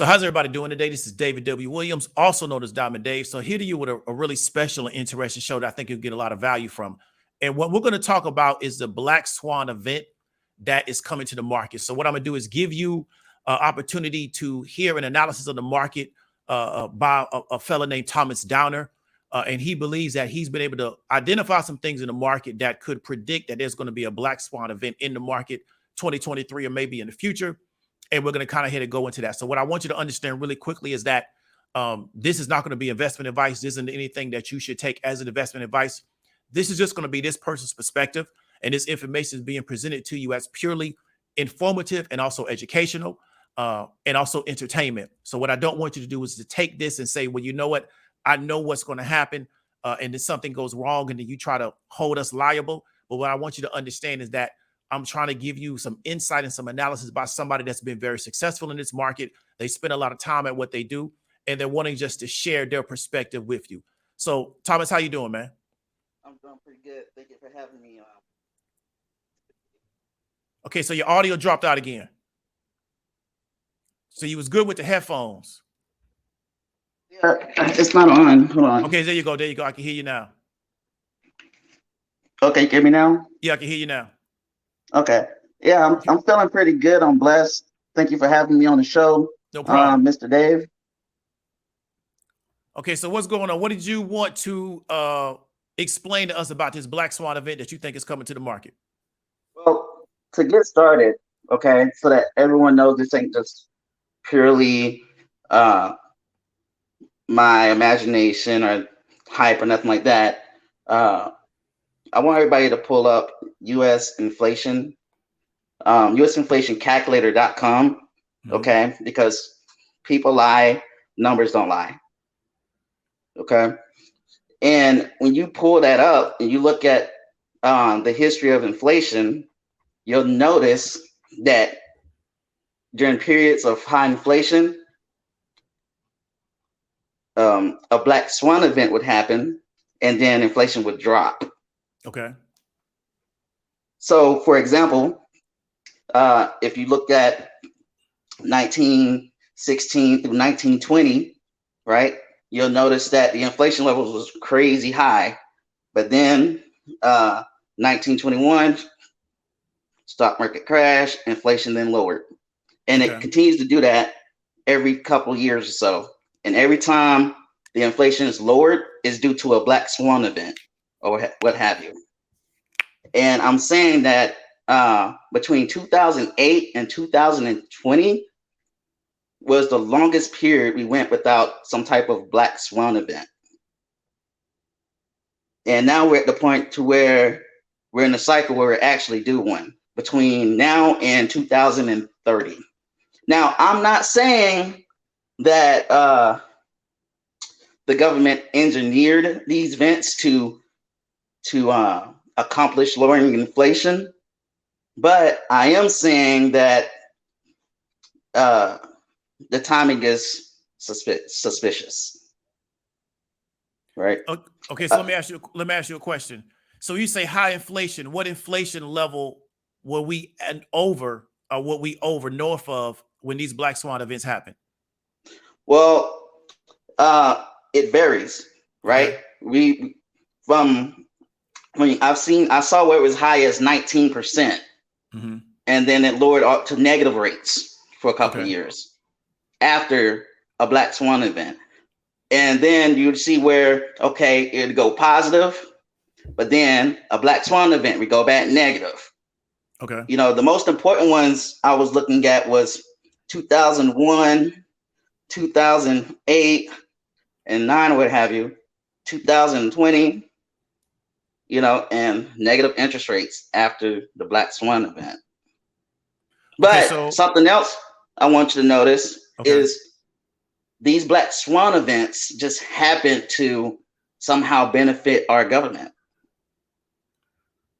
So how's everybody doing today? This is David W. Williams, also known as Diamond Dave. So here to you with a really special and interesting show that I think you'll get a lot of value from. And what we're going to talk about is the Black Swan event that is coming to the market. So what I'm going to do is give you an opportunity to hear an analysis of the market by a fellow named Thomas Downer. And he believes that he's been able to identify some things in the market that could predict that there's going to be a Black Swan event in the market 2023 or maybe in the future. And we're going to kind of hit and go into that. So what I want you to understand really quickly is that this is not going to be investment advice. This isn't anything that you should take as an investment advice. This is just going to be this person's perspective. And this information is being presented to you as purely informative and also educational and also entertainment. So what I don't want you to do is to take this and say, well, you know what? I know what's going to happen. And then something goes wrong and then you try to hold us liable. But what I want you to understand is that I'm trying to give you some insight and some analysis by somebody that's been very successful in this market. They spend a lot of time at what they do, and they're wanting just to share their perspective with you. So, Thomas, how you doing, man? I'm doing pretty good. Thank you for having me. Okay, so your audio dropped out again. So you was good with the headphones. Yeah, it's not on. Hold on. Okay, there you go. There you go. I can hear you now. Okay, you hear me now? Yeah, I can hear you now. Okay. Yeah, I'm feeling pretty good. I'm blessed. Thank you for having me on the show. No problem. Mr. Dave. Okay, so what's going on? What did you want to explain to us about this Black Swan event that you think is coming to the market? Well, to get started, okay, so that everyone knows this ain't just purely my imagination or hype or nothing like that. I want everybody to pull up US inflation, usinflationcalculator.com, okay? Because people lie, numbers don't lie, okay? And when you pull that up and you look at the history of inflation, you'll notice that during periods of high inflation, a Black Swan event would happen and then inflation would drop. Okay. So, for example, if you look at 1916 through 1920, right, you'll notice that the inflation levels was crazy high. But then 1921, stock market crash, inflation then lowered. And it continues to do that every couple of years or so. And every time the inflation is lowered is due to a Black Swan event or what have you. And I'm saying that between 2008 and 2020 was the longest period we went without some type of Black Swan event. And now we're at the point to where we're in a cycle where we're actually due one between now and 2030. Now, I'm not saying that the government engineered these events to accomplish lowering inflation, but I am saying that the timing is suspicious, right? Okay, so let me ask you a question. So you say high inflation. What inflation level were we over, or what we over north of when these Black Swan events happen? Well, it varies, right? Okay. I saw where it was high as 19%, and then it lowered up to negative rates for a couple of years after a Black Swan event. And then you'd see where, okay, it'd go positive, but then a Black Swan event, we go back negative. Okay. You know, the most important ones I was looking at was 2001, 2008, and 9, what have you, 2020, you know, and negative interest rates after the Black Swan event. But something else I want you to notice is these Black Swan events just happen to somehow benefit our government.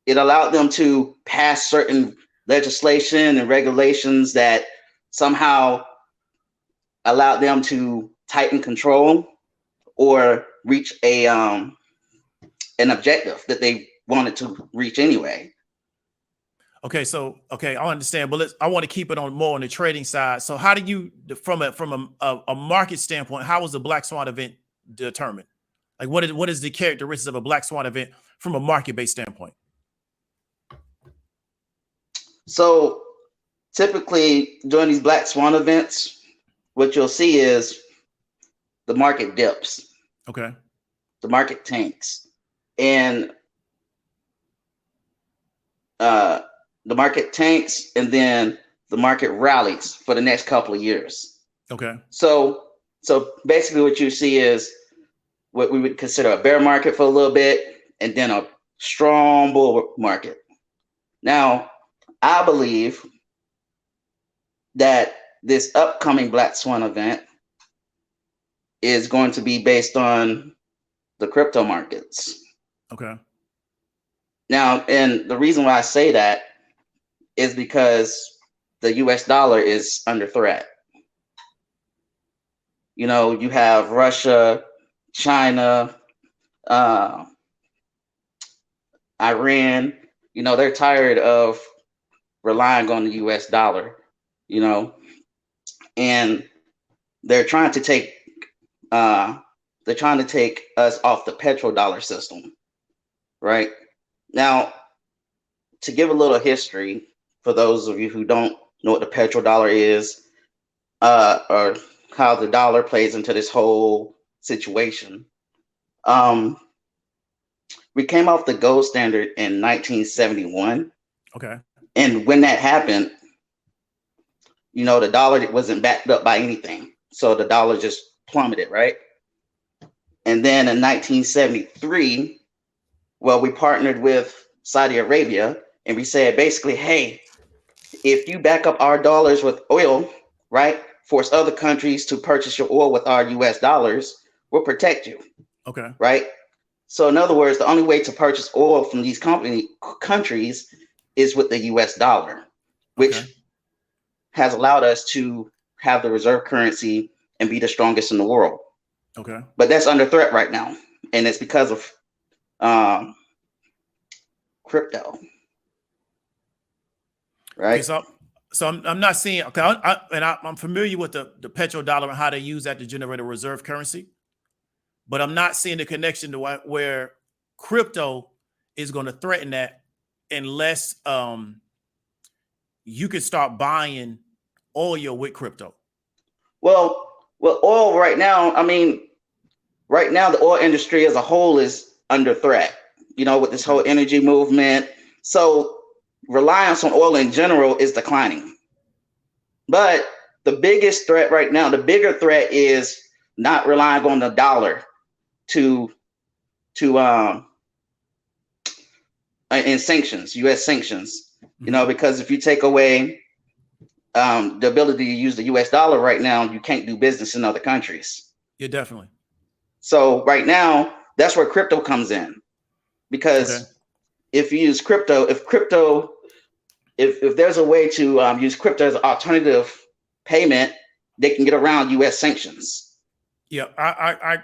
It allowed them to pass certain legislation and regulations that somehow allowed them to tighten control or reach an objective that they wanted to reach anyway. Okay, so I understand, but I want to keep it on more on the trading side. So how do you, from a market standpoint, how was the black swan event determined? Like what is the characteristics of a black swan event from a market-based standpoint? So typically during these black swan events, what you'll see is the market dips. Okay. The market tanks. And the market tanks, and then the market rallies for the next couple of years. Okay. So basically what you see is what we would consider a bear market for a little bit, and then a strong bull market. Now, I believe that this upcoming black swan event is going to be based on the crypto markets. Okay. Now, and the reason why I say that is because the US dollar is under threat. You know, you have Russia, China, Iran, you know, they're tired of relying on the US dollar, you know, and they're trying to take us off the petrodollar system, right? Now, to give a little history for those of you who don't know what the petrodollar is, or how the dollar plays into this whole situation. We came off the gold standard in 1971. Okay. And when that happened, you know, the dollar wasn't backed up by anything. So the dollar just plummeted, right? And then in 1973, well, we partnered with Saudi Arabia, and we said basically, hey, if you back up our dollars with oil, right, force other countries to purchase your oil with our US dollars, we'll protect you. Okay. Right? So in other words, the only way to purchase oil from these countries is with the US dollar, which has allowed us to have the reserve currency and be the strongest in the world. Okay. But that's under threat right now. And it's because of crypto. Right. Okay, so I'm not seeing, okay, I'm familiar with the petrodollar and how they use that to generate a reserve currency, but I'm not seeing the connection to where crypto is going to threaten that unless you can start buying oil with crypto. Well, oil right now, I mean, right now the oil industry as a whole is under threat, you know, with this whole energy movement. So reliance on oil in general is declining. But the biggest threat right now, the bigger threat is not relying on the dollar in sanctions, US sanctions, you know, because if you take away the ability to use the US dollar right now, you can't do business in other countries. Yeah, definitely. So right now, that's where crypto comes in, because if you use crypto, if there's a way to use crypto as an alternative payment, they can get around US sanctions. Yeah, I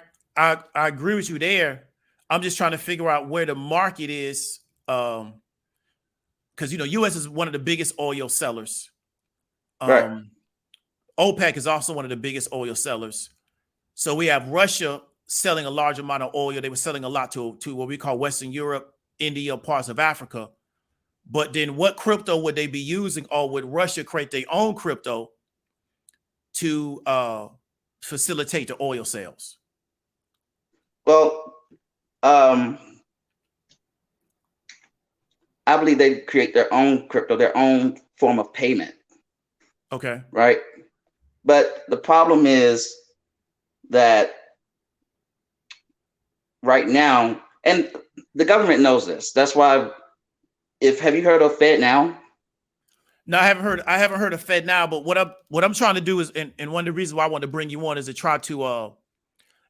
agree with you there. I'm just trying to figure out where the market is, because you know, US is one of the biggest oil sellers. Right. OPEC is also one of the biggest oil sellers. So we have Russia selling a large amount of oil. They were selling a lot to what we call Western Europe, India, parts of Africa. But then what crypto would they be using, or would Russia create their own crypto to facilitate the oil sales? Well, I believe they create their own crypto, their own form of payment. Okay. Right. But the problem is that right now, and the government knows this. That's why, have you heard of Fed Now? No, I haven't heard of Fed Now, but what I'm trying to do is, and one of the reasons why I wanted to bring you on is to try to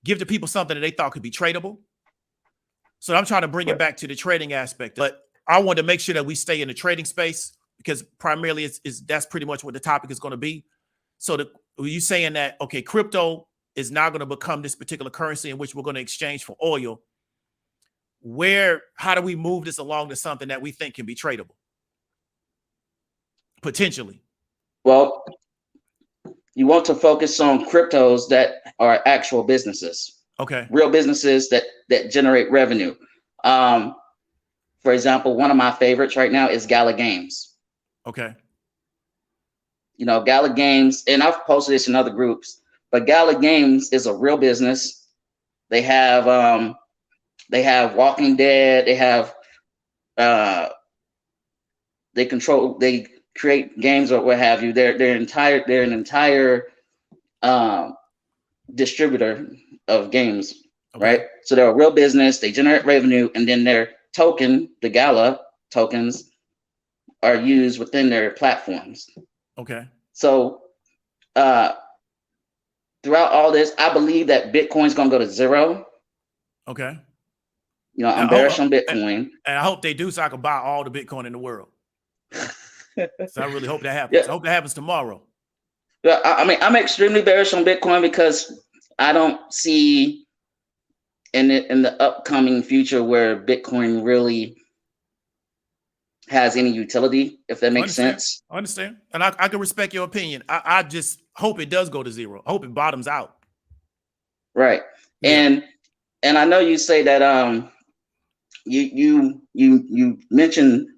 give the people something that they thought could be tradable. So I'm trying to bring it back to the trading aspect. But I want to make sure that we stay in the trading space, because primarily that's pretty much what the topic is going to be. So are you saying that, okay, crypto is now going to become this particular currency in which we're going to exchange for oil? How do we move this along to something that we think can be tradable? potentially? Well, you want to focus on cryptos that are actual businesses. Okay. Real businesses that generate revenue. For example, one of my favorites right now is Gala Games. Okay. Gala Games, and I've posted this in other groups, but Gala Games is a real business. They have Walking Dead. They have they create games or what have you. They're an entire distributor of games, Okay. right? So they're a real business. They generate revenue, and then their token, the Gala tokens, are used within their platforms. Okay. So throughout all this, I believe that Bitcoin's gonna go to zero. Okay. I'm bearish on Bitcoin. And I hope they do so I can buy all the Bitcoin in the world. So I really hope that happens. Yeah. I hope that happens tomorrow. Yeah, I mean, I'm extremely bearish on Bitcoin because I don't see in the upcoming future where Bitcoin really has any utility, if that makes sense. I understand. And I can respect your opinion. I just hope it does go to zero. I hope it bottoms out. Right. Yeah. And I know you say that you mentioned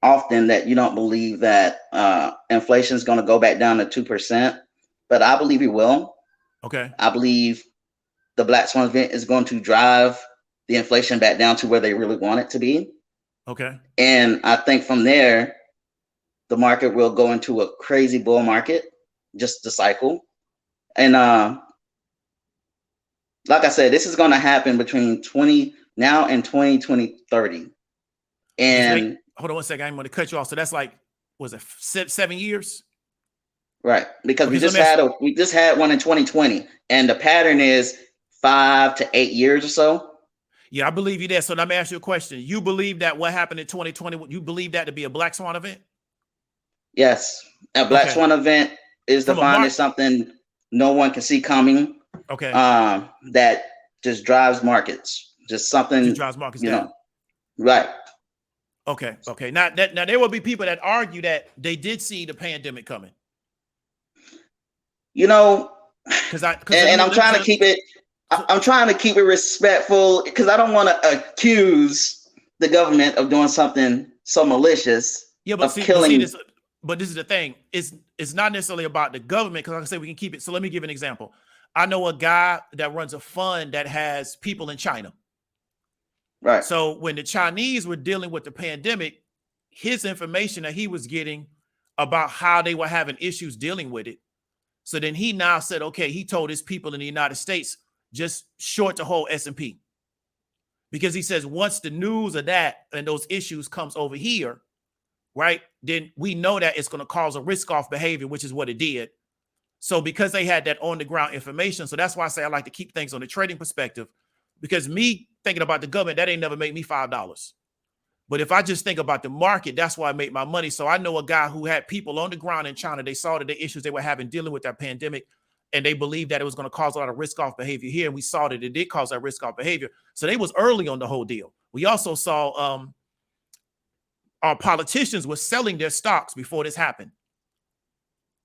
often that you don't believe that inflation is going to go back down to 2%, but I believe it will. Okay. I believe the Black Swan event is going to drive the inflation back down to where they really want it to be. Okay. And I think from there, the market will go into a crazy bull market, just the cycle. And like I said, this is going to happen between now and 2030. And hold on one second. I'm going to cut you off. So that's like, was it 7 years? Right. Because we just had one in 2020, and the pattern is 5 to 8 years or so. Yeah, I believe you there. So let me ask you a question. You believe that what happened in 2020, you believe that to be a Black Swan event? Yes. A Black Swan event is defined as something no one can see coming. Okay. That just drives markets. Just something. Just drives markets down. Right. Okay. Okay. Now there will be people that argue that they did see the pandemic coming. And I'm trying to keep it. I'm trying to keep it respectful because I don't want to accuse the government of doing something so malicious. Yeah, but this is the thing. It's not necessarily about the government because, like I said, we can keep it. So let me give an example. I know a guy that runs a fund that has people in China. Right. So when the Chinese were dealing with the pandemic, his information that he was getting about how they were having issues dealing with it. So then he now said, okay, he told his people in the United States, just short the whole S&P. Because he says once the news of that and those issues comes over here, right, then we know that it's going to cause a risk-off behavior, which is what it did. So because they had that on-the-ground information, so that's why I say I like to keep things on the trading perspective, because me thinking about the government, that ain't never made me $5. But if I just think about the market, that's why I make my money. So I know a guy who had people on the ground in China. They saw that the issues they were having dealing with that pandemic, and they believed that it was going to cause a lot of risk-off behavior here. And we saw that it did cause that risk-off behavior. So they was early on the whole deal. We also saw our politicians were selling their stocks before this happened.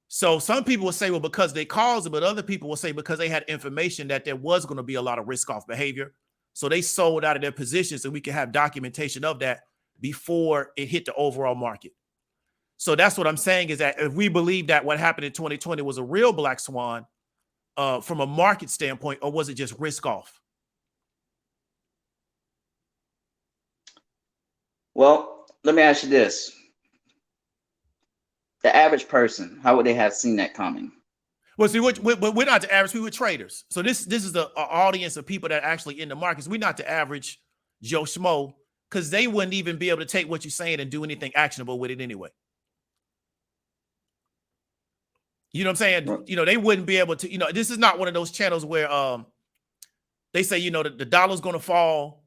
So some people will say, well, because they caused it, but other people will say because they had information that there was going to be a lot of risk-off behavior. So they sold out of their positions so we can have documentation of that before it hit the overall market. So that's what I'm saying is that if we believe that what happened in 2020 was a real Black Swan from a market standpoint, or was it just risk-off? Well, let me ask you this. The average person, how would they have seen that coming? Well, see, we're not the average. We were traders. So this is the audience of people that are actually in the markets. We're not the average Joe Schmo, because they wouldn't even be able to take what you're saying and do anything actionable with it anyway. You know what I'm saying? You know, they wouldn't be able to, this is not one of those channels where they say, the dollar's going to fall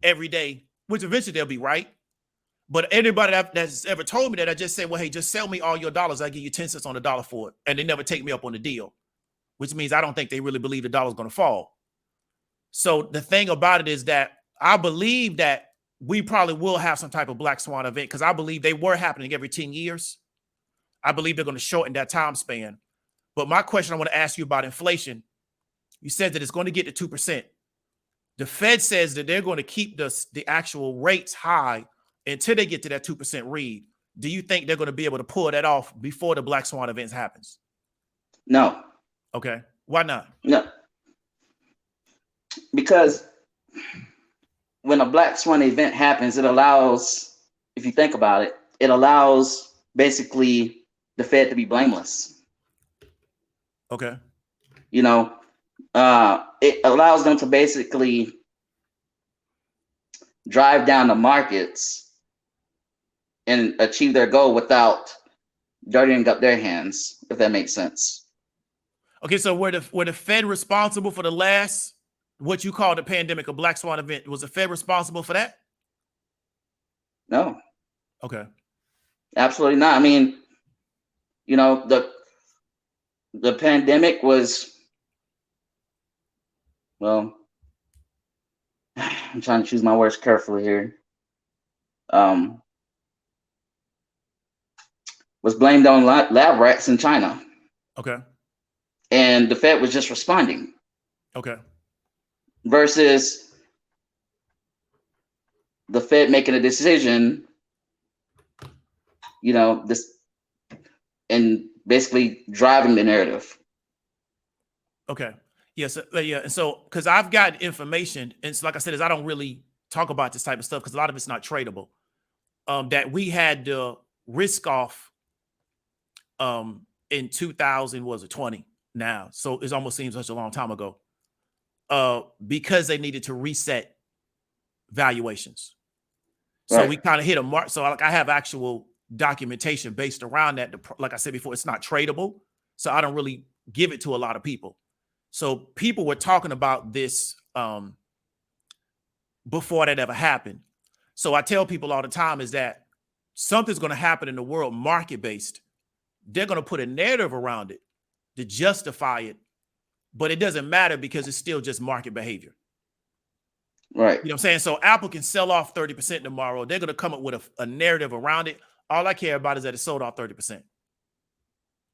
every day, which eventually they'll be right. But anybody that's ever told me that, I just say, well, hey, just sell me all your dollars. I'll give you 10 cents on the dollar for it. And they never take me up on the deal, which means I don't think they really believe the dollar's going to fall. So the thing about it is that I believe that we probably will have some type of Black Swan event, because I believe they were happening every 10 years. I believe they're going to shorten that time span. But my question I want to ask you about inflation, you said that it's going to get to 2%. The Fed says that they're going to keep the actual rates high until they get to that 2% read. Do you think they're going to be able to pull that off before the Black Swan event happens? No. Okay. Why not? No. Because when a Black Swan event happens, it allows, if you think about it, it allows basically the Fed to be blameless. Okay. You know, it allows them to basically drive down the markets and achieve their goal without dirtying up their hands, if that makes sense. Okay, so were the Fed responsible for the last, what you call the pandemic, a Black Swan event? Was the Fed responsible for that? No. Okay. Absolutely not. I mean, you know, the pandemic was, well, I'm trying to choose my words carefully here. Was blamed on lab rats in China. Okay. And the Fed was just responding. Okay. Versus the Fed making a decision, you know, this, and basically driving the narrative. Okay. Yes. Yeah. And so, because I've got information, and so like I said, is I don't really talk about this type of stuff because a lot of it's not tradable. That we had the risk off in 2020 now. So it almost seems such a long time ago. Because they needed to reset valuations. So right. We kind of hit a mark. So like I have actual documentation based around that. Like I said before, it's not tradable. So I don't really give it to a lot of people. So people were talking about this before that ever happened. So I tell people all the time is that something's going to happen in the world market-based. They're going to put a narrative around it to justify it, but it doesn't matter because it's still just market behavior. Right. You know what I'm saying? So Apple can sell off 30% tomorrow. They're going to come up with a narrative around it. All I care about is that it sold off 30%.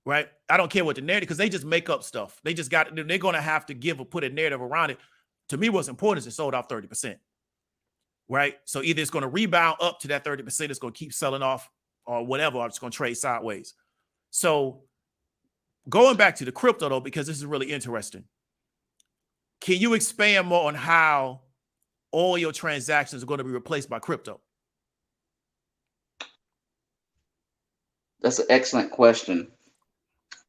Right? I don't care what the narrative, because they just make up stuff. They just got, they're going to have to put a narrative around it. To me, what's important is it sold off 30%. Right? So either it's going to rebound up to that 30%, it's going to keep selling off or whatever, or it's going to trade sideways. So going back to the crypto though, because this is really interesting. Can you expand more on how all your transactions are going to be replaced by crypto? That's an excellent question.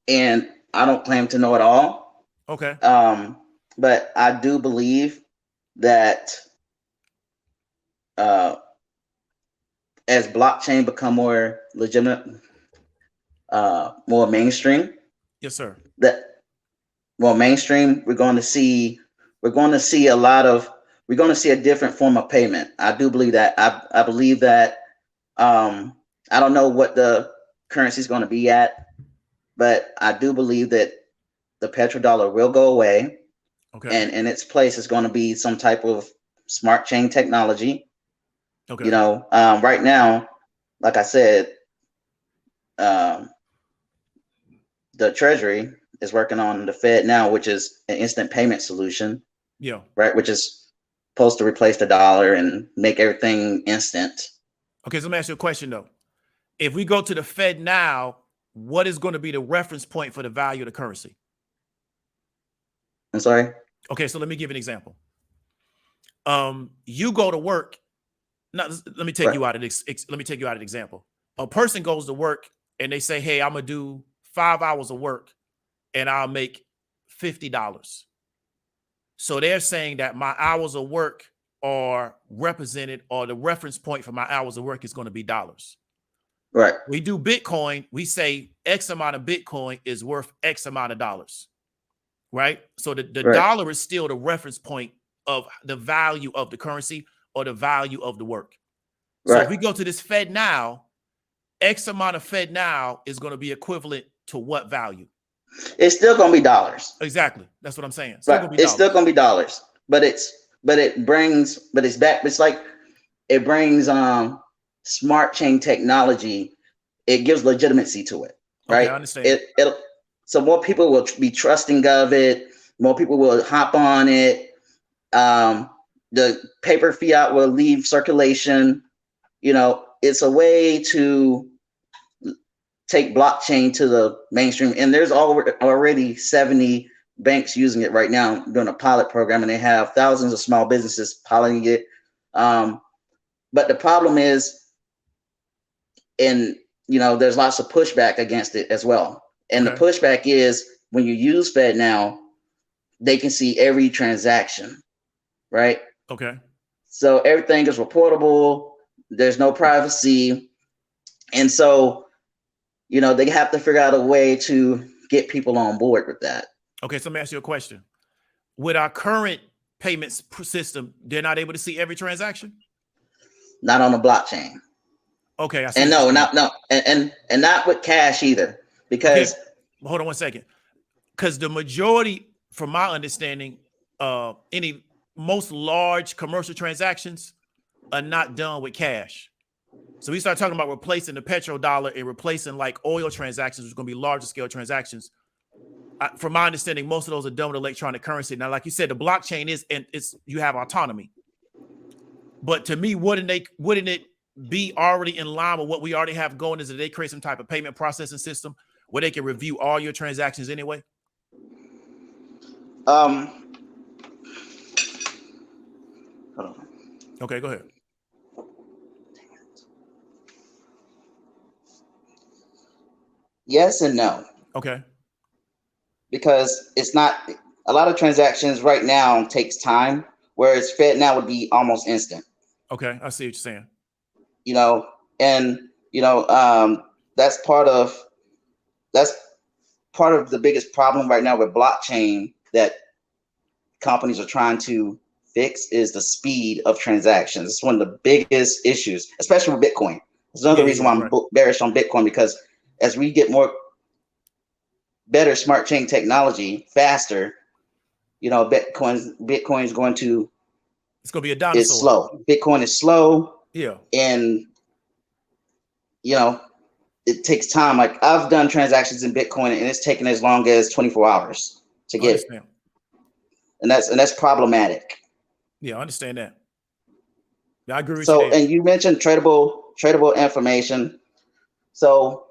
And I don't claim to know it all. Okay. But I do believe that as blockchain become more legitimate, more mainstream. Yes, sir. That more mainstream, we're going to see a different form of payment. I do believe that. I believe that. I don't know what the currency is going to be at, but I do believe that the petrodollar will go away. Okay. And in its place is going to be some type of smart chain technology. Okay. You know, right now, like I said, the Treasury is working on the Fed now, which is an instant payment solution. Yeah. Right. Which is supposed to replace the dollar and make everything instant. Okay. So let me ask you a question though. If we go to the Fed now, what is going to be the reference point for the value of the currency? I'm sorry. Okay. So let me give an example. You go to work. Now, let me take you out of this. Let me take you out of an example. A person goes to work and they say, hey, I'm going to do 5 hours of work and I'll make $50. So they're saying that my hours of work are represented, or the reference point for my hours of work is going to be dollars. Right. We do Bitcoin. We say X amount of Bitcoin is worth X amount of dollars. Right. So the dollar is still the reference point of the value of the currency or the value of the work. So if we go to this Fed now, X amount of Fed now is going to be equivalent to what value? It's still going to be dollars. Exactly. That's what I'm saying. It's still going to be dollars, but it brings smart chain technology. It gives legitimacy to it. right? Okay, I understand. So more people will be trusting of it. More people will hop on it. The paper fiat will leave circulation. It's a way to take blockchain to the mainstream. And there's already 70 banks using it right now, doing a pilot program, and they have thousands of small businesses piloting it. But the problem is, there's lots of pushback against it as well. And the pushback is, when you use FedNow, they can see every transaction, right? Okay. So everything is reportable. There's no privacy. And so, they have to figure out a way to get people on board with that. Okay, so let me ask you a question. With our current payments system, they're not able to see every transaction? Not on the blockchain. Okay, I see. And and not with cash either, because hold on one second. Because the majority, from my understanding, most large commercial transactions are not done with cash. So we start talking about replacing the petrodollar and replacing like oil transactions, which is going to be larger scale transactions. From my understanding, most of those are done with electronic currency. Now, like you said, the blockchain is, and you have autonomy. But to me, wouldn't it be already in line with what we already have going? Is that they create some type of payment processing system where they can review all your transactions anyway? Hold on. Okay, go ahead. Yes and no. Okay. Because it's not, a lot of transactions right now takes time, whereas FedNow would be almost instant. Okay, I see what you're saying. That's part of the biggest problem right now with blockchain that companies are trying to fix, is the speed of transactions. It's one of the biggest issues, especially with Bitcoin. It's another reason why I'm bearish on Bitcoin, because as we get better smart chain technology faster, Bitcoin is going to, it's going to be a dinosaur. It's slow. Bitcoin is slow. Yeah. And it takes time. Like, I've done transactions in Bitcoin and it's taken as long as 24 hours to get. And that's problematic. Yeah, I understand that. Yeah, I agree with you. So, and you mentioned tradable information. So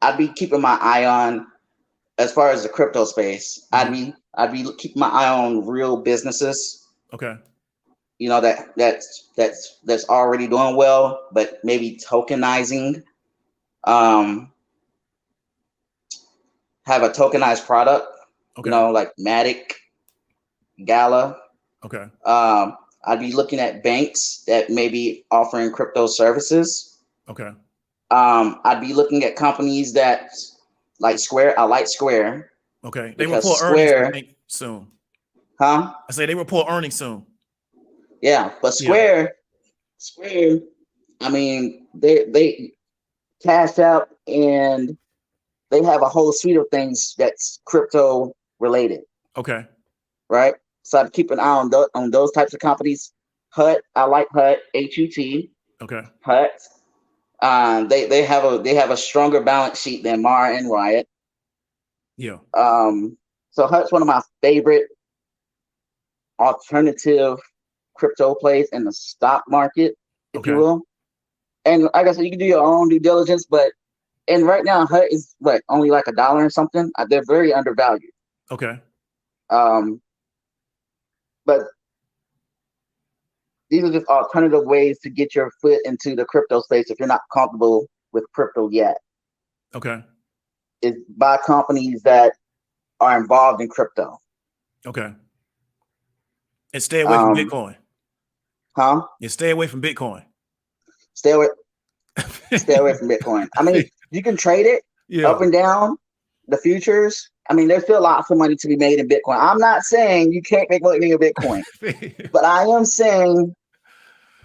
I'd be keeping my eye on, as far as the crypto space, I'd be keeping my eye on real businesses. Okay. That's already doing well, but maybe tokenizing, have a tokenized product, like Matic, Gala. Okay. I'd be looking at banks that may be offering crypto services. Okay. I'd be looking at companies that like Square. I like Square. Okay. They report earnings, I think, soon. Huh? I say they report earnings soon. Yeah, but Square, I mean, they cash out and they have a whole suite of things that's crypto related. Okay. Right. So I'd keep an eye on those types of companies. HUT, I like HUT, HUT. Okay. HUT. They have a stronger balance sheet than Mara and Riot. Yeah. So HUT's one of my favorite alternative crypto plays in the stock market, if you will. And like I said, you can do your own due diligence, and right now HUT is only like $1 or something. They're very undervalued. Okay. But these are just alternative ways to get your foot into the crypto space if you're not comfortable with crypto yet. Okay. Is buy companies that are involved in crypto. Okay. And stay away from Bitcoin. Huh? And stay away from Bitcoin. Stay away from Bitcoin. I mean, you can trade it up and down, the futures. I mean, there's still lots of money to be made in Bitcoin. I'm not saying you can't make money in Bitcoin, but I am saying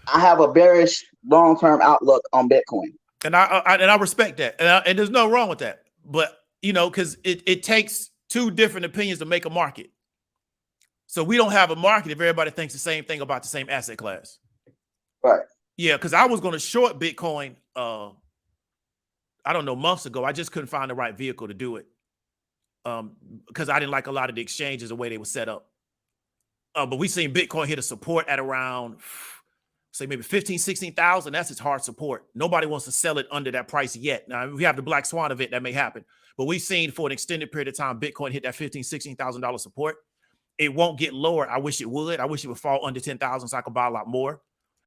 I have a bearish long-term outlook on Bitcoin. And I respect that. And there's no wrong with that. But, because it takes two different opinions to make a market. So we don't have a market if everybody thinks the same thing about the same asset class. Right. Yeah, because I was going to short Bitcoin I don't know, months ago. I just couldn't find the right vehicle to do it. Because I didn't like a lot of the exchanges, the way they were set up. But we seen Bitcoin hit a support at around, say maybe 15, 16,000. That's its hard support. Nobody wants to sell it under that price yet. Now, if we have the Black Swan event, that may happen. But we've seen for an extended period of time, Bitcoin hit that $15,000, $16,000 support. It won't get lower. I wish it would. I wish it would fall under 10,000 so I could buy a lot more.